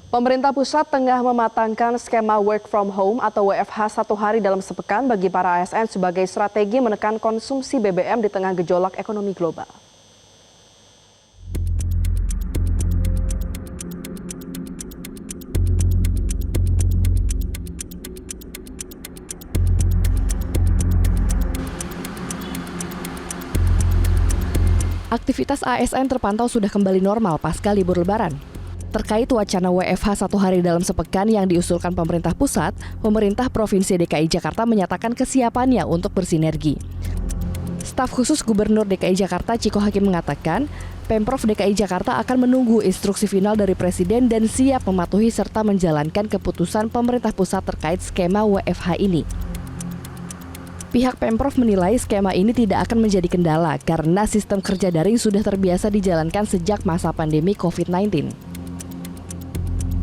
Pemerintah pusat tengah mematangkan skema work from home atau WFH 1 hari dalam sepekan bagi para ASN sebagai strategi menekan konsumsi BBM di tengah gejolak ekonomi global. Aktivitas ASN terpantau sudah kembali normal pasca libur Lebaran. Terkait wacana WFH 1 hari dalam sepekan yang diusulkan pemerintah pusat, pemerintah Provinsi DKI Jakarta menyatakan kesiapannya untuk bersinergi. Staf khusus Gubernur DKI Jakarta Chiko Hakim mengatakan, Pemprov DKI Jakarta akan menunggu instruksi final dari Presiden dan siap mematuhi serta menjalankan keputusan pemerintah pusat terkait skema WFH ini. Pihak Pemprov menilai skema ini tidak akan menjadi kendala karena sistem kerja daring sudah terbiasa dijalankan sejak masa pandemi COVID-19.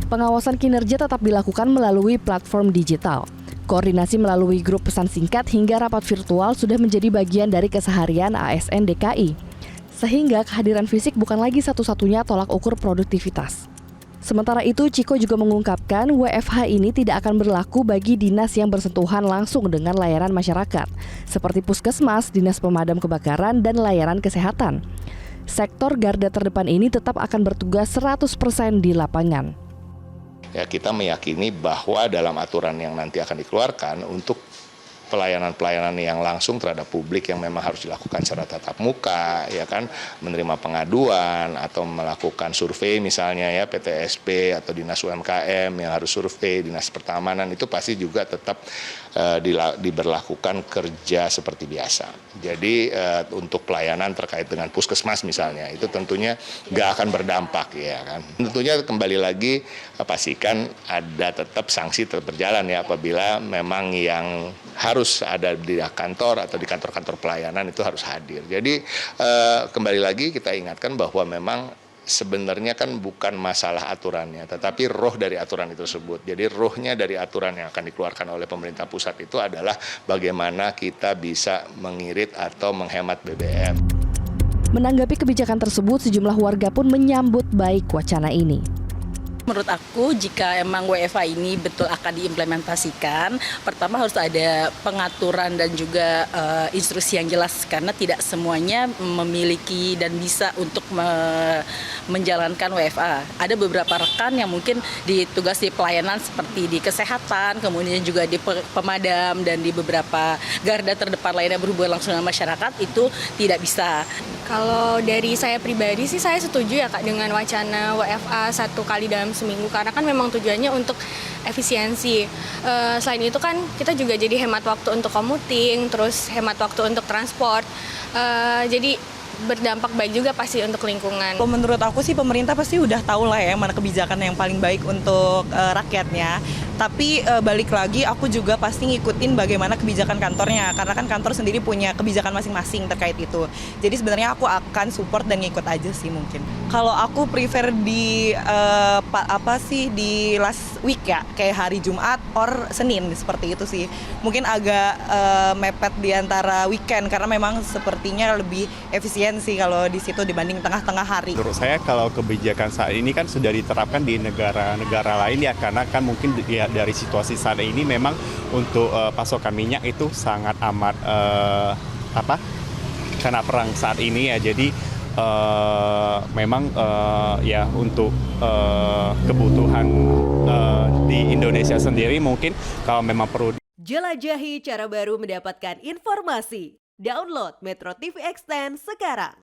Pengawasan kinerja tetap dilakukan melalui platform digital. Koordinasi melalui grup pesan singkat hingga rapat virtual sudah menjadi bagian dari keseharian ASN DKI. Sehingga kehadiran fisik bukan lagi satu-satunya tolak ukur produktivitas. Sementara itu, Chiko juga mengungkapkan WFH ini tidak akan berlaku bagi dinas yang bersentuhan langsung dengan layanan masyarakat, seperti puskesmas, dinas pemadam kebakaran, dan layanan kesehatan. Sektor garda terdepan ini tetap akan bertugas 100% di lapangan. Ya, kita meyakini bahwa dalam aturan yang nanti akan dikeluarkan untuk pelayanan-pelayanan yang langsung terhadap publik yang memang harus dilakukan secara tatap muka, ya kan, menerima pengaduan atau melakukan survei misalnya ya PTSP atau dinas UMKM yang harus survei, dinas pertamanan itu pasti juga tetap diberlakukan kerja seperti biasa. Jadi untuk pelayanan terkait dengan puskesmas misalnya itu tentunya nggak akan berdampak ya kan. Tentunya kembali lagi pastikan ada tetap sanksi tetap berjalan ya apabila memang yang harus ada di kantor atau di kantor-kantor pelayanan itu harus hadir. Jadi kembali lagi kita ingatkan bahwa memang sebenarnya kan bukan masalah aturannya, tetapi roh dari aturan itu tersebut. Jadi rohnya dari aturan yang akan dikeluarkan oleh pemerintah pusat itu adalah bagaimana kita bisa mengirit atau menghemat BBM. Menanggapi kebijakan tersebut, sejumlah warga pun menyambut baik wacana ini. Menurut aku, jika emang WFH ini betul akan diimplementasikan, pertama harus ada pengaturan dan juga instruksi yang jelas, karena tidak semuanya memiliki dan bisa untuk menjalankan WFH. Ada beberapa rekan yang mungkin ditugas di pelayanan seperti di kesehatan, kemudian juga di pemadam dan di beberapa garda terdepan lainnya berhubungan langsung dengan masyarakat, itu tidak bisa. Kalau dari saya pribadi sih saya setuju ya Kak dengan wacana WFH 1 kali dalam seminggu, karena kan memang tujuannya untuk efisiensi. Selain itu kan kita juga jadi hemat waktu untuk commuting, terus hemat waktu untuk transport. Jadi berdampak baik juga pasti untuk lingkungan. Kalau menurut aku sih pemerintah pasti udah tahu lah ya mana kebijakan yang paling baik untuk rakyatnya. Tapi balik lagi aku juga pasti ngikutin bagaimana kebijakan kantornya, karena kan kantor sendiri punya kebijakan masing-masing terkait itu. Jadi sebenarnya aku akan support dan ngikut aja sih mungkin. Kalau aku prefer di di last week ya, kayak hari Jumat or Senin seperti itu sih. Mungkin agak mepet di antara weekend karena memang sepertinya lebih efisiensi kalau di situ dibanding tengah-tengah hari. Menurut saya kalau kebijakan saat ini kan sudah diterapkan di negara-negara lain ya, karena kan mungkin dari situasi saat ini memang untuk pasokan minyak itu sangat amat karena perang saat ini ya, jadi memang ya untuk kebutuhan di Indonesia sendiri mungkin kalau memang perlu. Jelajahi cara baru mendapatkan informasi. Download Metro TV Extend sekarang.